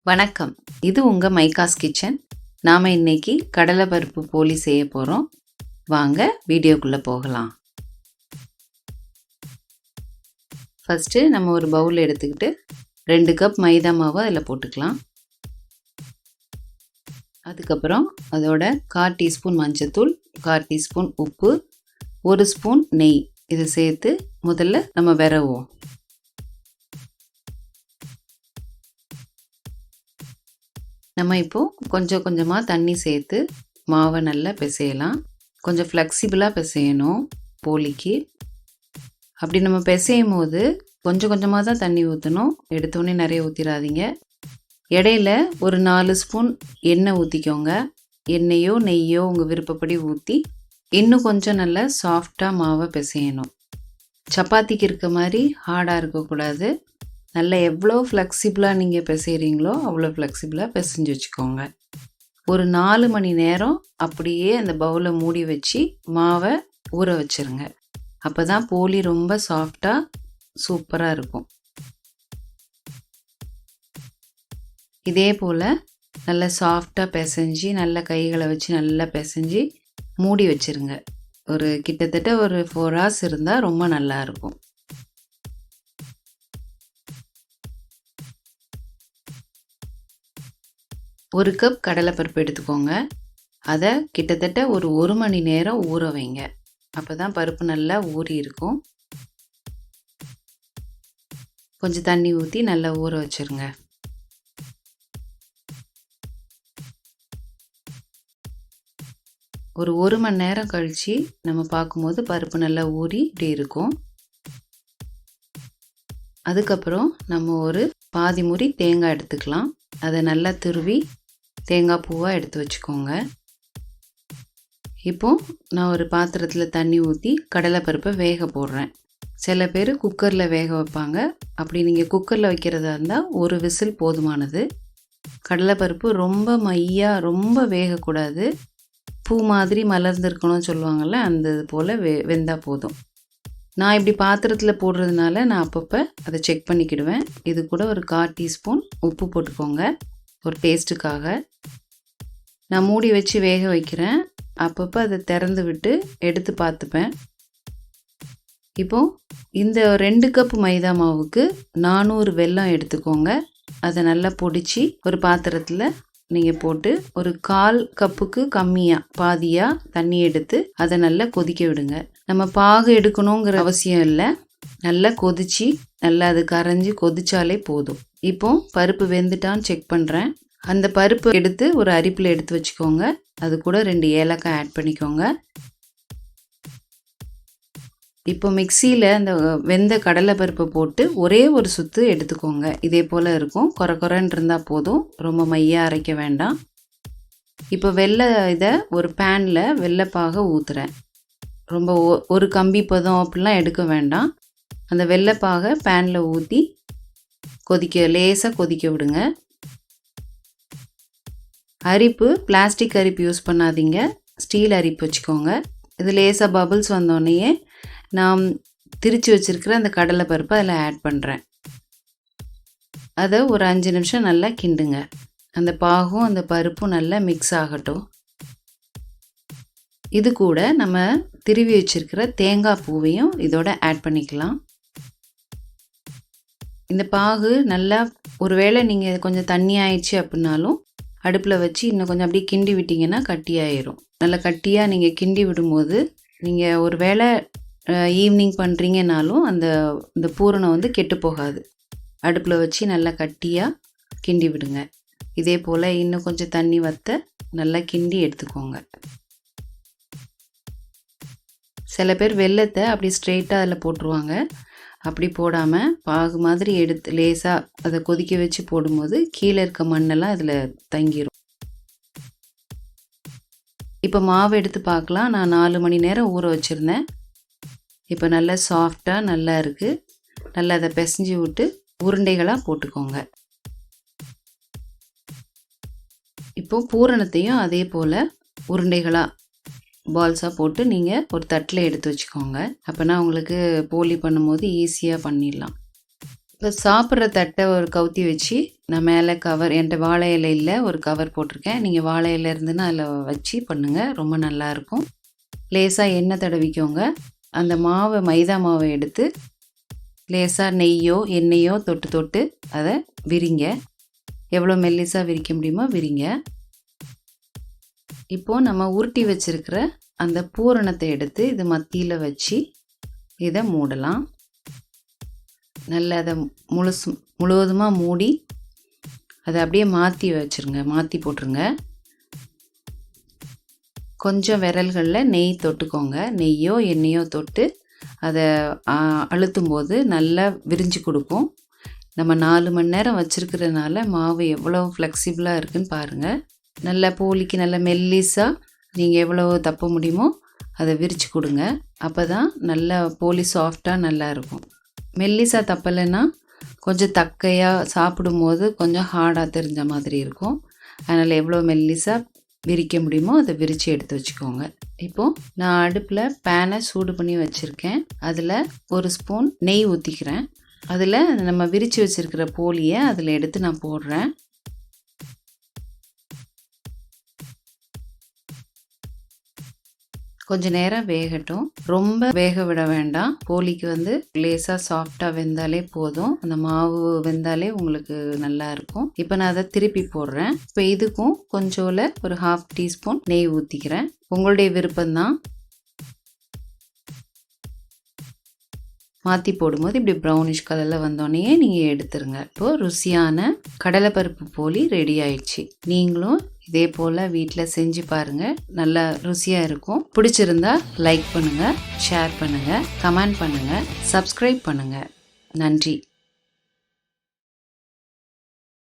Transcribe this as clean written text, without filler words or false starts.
வணக்கம். இது உங்க மைக்காஸ் கிச்சன். நாம இன்னைக்கு கடலை பருப்பு போலி செய்ய போறோம். வாங்க வீடியோக்குள்ள போகலாம். ஃபர்ஸ்ட் நம்ம ஒரு பவுல் எடுத்துக்கிட்டு 2 கப் மைதா மாவு அதில் போட்டுக்கலாம். அதுக்கப்புறம் அதோட 1/4 டீஸ்பூன் மஞ்சத்தூள், 1/4 டீஸ்பூன் உப்பு, 1 ஸ்பூன் நெய் இதை சேர்த்து முதல்ல நம்ம விரவுவோம். நம்ம இப்போது கொஞ்சம் கொஞ்சமாக தண்ணி சேர்த்து மாவை நல்லா பிசையலாம். கொஞ்சம் ஃப்ளெக்சிபிளாக பிசையணும் போலிக்கு. அப்படி நம்ம பிசையும் போது கொஞ்சம் கொஞ்சமாக தான் தண்ணி ஊற்றணும். எடுத்தோடனே நிறைய ஊற்றிடாதீங்க. இடையில ஒரு 4 ஸ்பூன் எண்ணெய் ஊற்றிக்கோங்க. எண்ணெயோ நெய்யோ உங்கள் விருப்பப்படி ஊற்றி இன்னும் கொஞ்சம் நல்லா சாஃப்டாக மாவை பிசையணும். சப்பாத்திக்கு இருக்க மாதிரி ஹார்டாக இருக்கக்கூடாது. நல்லா எவ்வளோ ஃப்ளெக்சிபிளாக நீங்கள் பிசைகிறீங்களோ அவ்வளோ ஃப்ளெக்சிபிளாக பிசைஞ்சு வச்சுக்கோங்க. ஒரு 4 மணி நேரம் அப்படியே அந்த பவுலை மூடி வச்சு மாவை ஊற வச்சுருங்க. அப்போ தான் போலி ரொம்ப சாஃப்டாக சூப்பராக இருக்கும். இதே போல் நல்லா சாஃப்டாக பிசைஞ்சு நல்லா கைகளை வச்சு நல்லா பிசைஞ்சு மூடி வச்சுருங்க. கிட்டத்தட்ட ஒரு 4 hours இருந்தால் ரொம்ப நல்லாயிருக்கும். ஒரு கப் கடலைப்பருப்பு எடுத்துக்கோங்க. அதை கிட்டத்தட்ட ஒரு 1 மணி நேரம் ஊற வைங்க. அப்போ தான் பருப்பு நல்லா ஊறி இருக்கும். கொஞ்சம் தண்ணி ஊற்றி நல்லா ஊற வச்சுருங்க. ஒரு 1 மணி நேரம் கழித்து நம்ம பார்க்கும்போது பருப்பு நல்லா ஊறி இப்படி இருக்கும். அதுக்கப்புறம் நம்ம ஒரு பாதி முறி தேங்காய் எடுத்துக்கலாம். அதை நல்லா துருவி தேங்காய் பூவாக எடுத்து வச்சுக்கோங்க. இப்போது நான் ஒரு பாத்திரத்தில் தண்ணி ஊற்றி கடலைப்பருப்பை வேக போடுறேன். சில பேர் குக்கரில் வேக வைப்பாங்க. அப்படி நீங்கள் குக்கரில் வைக்கிறதா இருந்தால் ஒரு விசில் போதுமானது. கடலைப்பருப்பு ரொம்ப மையாக ரொம்ப வேகக்கூடாது. பூ மாதிரி மலர்ந்துருக்கணும்னு சொல்லுவாங்கள்ல, அந்த இது போல் வெந்தால் போதும். நான் இப்படி பாத்திரத்தில் போடுறதுனால நான் அப்பப்போ அதை செக் பண்ணிக்கிடுவேன். இது கூட ஒரு 1/4 டீஸ்பூன் உப்பு போட்டுக்கோங்க ஒரு டேஸ்ட்டுக்காக. நான் மூடி வச்சு வேக வைக்கிறேன். அப்பப்போ அதை திறந்து விட்டு எடுத்து பார்த்துப்பேன். இப்போது இந்த 2 கப் மைதா மாவுக்கு 400 வெல்லம் எடுத்துக்கோங்க. அதை நல்லா பொடிச்சு ஒரு பாத்திரத்தில் நீங்கள் போட்டு ஒரு 1/4 கப்புக்கு கம்மியாக பாதியாக தண்ணி எடுத்து அதை நல்லா கொதிக்க விடுங்க. நம்ம பாகு எடுக்கணுங்கிற அவசியம் இல்லை. நல்லா கொதிச்சு நல்லா அது கரைஞ்சி கொதிச்சாலே போதும். இப்போ பருப்பு வெந்துட்டான்னு செக் பண்ணுறேன். அந்த பருப்பு எடுத்து ஒரு அரிப்பில் எடுத்து வச்சுக்கோங்க. அது கூட 2 ஏலக்காய் ஆட் பண்ணிக்கோங்க. இப்போ மிக்சியில் அந்த வெந்த கடலை பருப்பை போட்டு ஒரே ஒரு சுத்து எடுத்துக்கோங்க. இதே போல் இருக்கும். கொரன்னு இருந்தால் போதும். ரொம்ப மையாக அரைக்க வேண்டாம். இப்போ இதை ஒரு பேனில் வெள்ளைப்பாக ஊற்றுறேன். ரொம்ப ஒரு கம்பி பதம் அப்படிலாம் எடுக்க வேண்டாம். அந்த வெள்ளைப்பாக பேனில் ஊற்றி லேசாக கொதிக்க விடுங்க. அரிப்பு பிளாஸ்டிக் அரிப்பு யூஸ் பண்ணாதீங்க. ஸ்டீல் அரிப்பு வச்சுக்கோங்க. இது லேசாக பபிள்ஸ் வந்தோடனேயே நான் திரித்து வச்சுருக்கிற அந்த கடலை பருப்பை அதில் ஆட் பண்ணுறேன். அதை ஒரு 5 நிமிஷம் நல்லா கிண்டுங்க. அந்த பாகும் அந்த பருப்பும் நல்லா மிக்ஸ் ஆகட்டும். இது கூட நம்ம திருவி வச்சுருக்கிற தேங்காய் பூவையும் இதோட ஆட் பண்ணிக்கலாம். இந்த பாகு நல்லா ஒருவேளை நீங்கள் கொஞ்சம் தண்ணி ஆயிடுச்சு அப்படின்னாலும் அடுப்பில் வச்சு இன்னும் கொஞ்சம் அப்படியே கிண்டி விட்டிங்கன்னா கட்டியாயிரும். நல்லா கட்டியாக நீங்கள் கிண்டி விடும்போது நீங்கள் ஒரு வேளை ஈவினிங் பண்ணுறீங்கனாலும் அந்த பூரணம் கெட்டு போகாது. அடுப்பில் வச்சு நல்லா கட்டியாக கிண்டி விடுங்க. இதே போல் இன்னும் கொஞ்சம் தண்ணி வற்ற நல்லா கிண்டி எடுத்துக்கோங்க. சில பேர் வெல்லத்தை அப்படி ஸ்ட்ரெயிட்டாக அதில் போட்டுருவாங்க. அப்படி போடாமல் பாகு மாதிரி எடுத்து லேசாக அதை கொதிக்க வச்சு போடும்போது கீழே இருக்க மண்ணெல்லாம் அதில் தங்கிடும். இப்போ மாவு எடுத்து பார்க்கலாம். நான் 4 மணி நேரம் ஊற வச்சுருந்தேன். இப்போ நல்லா சாஃப்டாக நல்லா இருக்குது. நல்லா அதை பிசைஞ்சு விட்டு உருண்டைகளாக போட்டுக்கோங்க. இப்போ பூரணத்தையும் அதே போல் உருண்டைகளாக பால்ஸாக போட்டு நீங்கள் ஒரு தட்டில் எடுத்து வச்சுக்கோங்க. அப்போனா உங்களுக்கு போலி பண்ணும்போது ஈஸியாக பண்ணிடலாம். இப்போ சாப்பிட்ற தட்டை ஒரு கவுத்தி வச்சு நான் மேலே கவர், என்கிட்ட வாழை இலை இல்லை, ஒரு கவர் போட்டிருக்கேன். நீங்கள் வாழை இலை இருந்துன்னா அதில் வச்சு பண்ணுங்கள், ரொம்ப நல்லாயிருக்கும். லேசாக எண்ணெய் தடவிக்கோங்க. அந்த மாவை, மைதா மாவை எடுத்து லேசாக நெய்யோ எண்ணெயோ தொட்டு தொட்டு அதை விரிங்க. எவ்வளோ மெல்லிசாக விரிக்க முடியுமோ விரிங்க. இப்போது நம்ம உருட்டி வச்சுருக்கிற அந்த பூரணத்தை எடுத்து இது மத்தியில் வச்சு இதை மூடலாம். நல்லா அதை முழுவதுமாக மூடி அதை அப்படியே மாற்றி வச்சுருங்க, மாற்றி போட்டுருங்க. கொஞ்சம் விரல்களில் நெய் தொட்டுக்கோங்க. நெய்யோ எண்ணெயோ தொட்டு அதை அழுத்தும் போது நல்லா விரிஞ்சு கொடுக்கும். நம்ம 4 மணி நேரம் வச்சுருக்கிறதுனால மாவு எவ்வளோ ஃப்ளெக்சிபிளாக இருக்குதுன்னு பாருங்கள். நல்லா போலிக்கு நல்லா மெல்லிஸாக நீங்கள் எவ்வளோ தப்ப முடியுமோ அதை விரித்து கொடுங்க. அப்போ தான் நல்லா போலி சாஃப்டாக நல்லாயிருக்கும். மெல்லிஸாக தப்பலைன்னா கொஞ்சம் தக்கையாக சாப்பிடும்போது கொஞ்சம் ஹார்டாக தெரிஞ்ச மாதிரி இருக்கும். அதனால் எவ்வளோ மெல்லிஸாக விரிக்க முடியுமோ அதை விரித்து எடுத்து வச்சுக்கோங்க. இப்போது நான் அடுப்பில் பேனை சூடு பண்ணி வச்சுருக்கேன். அதில் 1 ஸ்பூன் நெய் ஊற்றிக்கிறேன். அதில் நம்ம விரித்து வச்சுருக்கிற போலியை அதில் எடுத்து நான் போடுறேன். கொஞ்சம் நேரம் வேகட்டும். ரொம்ப வேக விட வேண்டாம். போலிக்கு லேசாக சாஃப்டாக வெந்தாலே போதும். அந்த மாவு வெந்தாலே உங்களுக்கு நல்லா இருக்கும். இப்போ நான் அதை திருப்பி போடுறேன். இப்போ இதுக்கும் கொஞ்சோல ஒரு 1/2 டீஸ்பூன் நெய் ஊற்றிக்கிறேன். உங்களுடைய விருப்பம்தான். மாற்றி போடும்போது இப்படி ப்ரௌனிஷ் கலரில் வந்தோடனே நீங்கள் எடுத்துருங்க. இப்போது ருசியான கடலைப்பருப்பு போலி ரெடி ஆயிடுச்சு. நீங்களும் இதே போல் வீட்டில் செஞ்சு பாருங்கள், நல்லா ருசியாக இருக்கும். பிடிச்சிருந்தா லைக் பண்ணுங்கள், ஷேர் பண்ணுங்கள், கமெண்ட் பண்ணுங்கள், சப்ஸ்கிரைப் பண்ணுங்கள். நன்றி.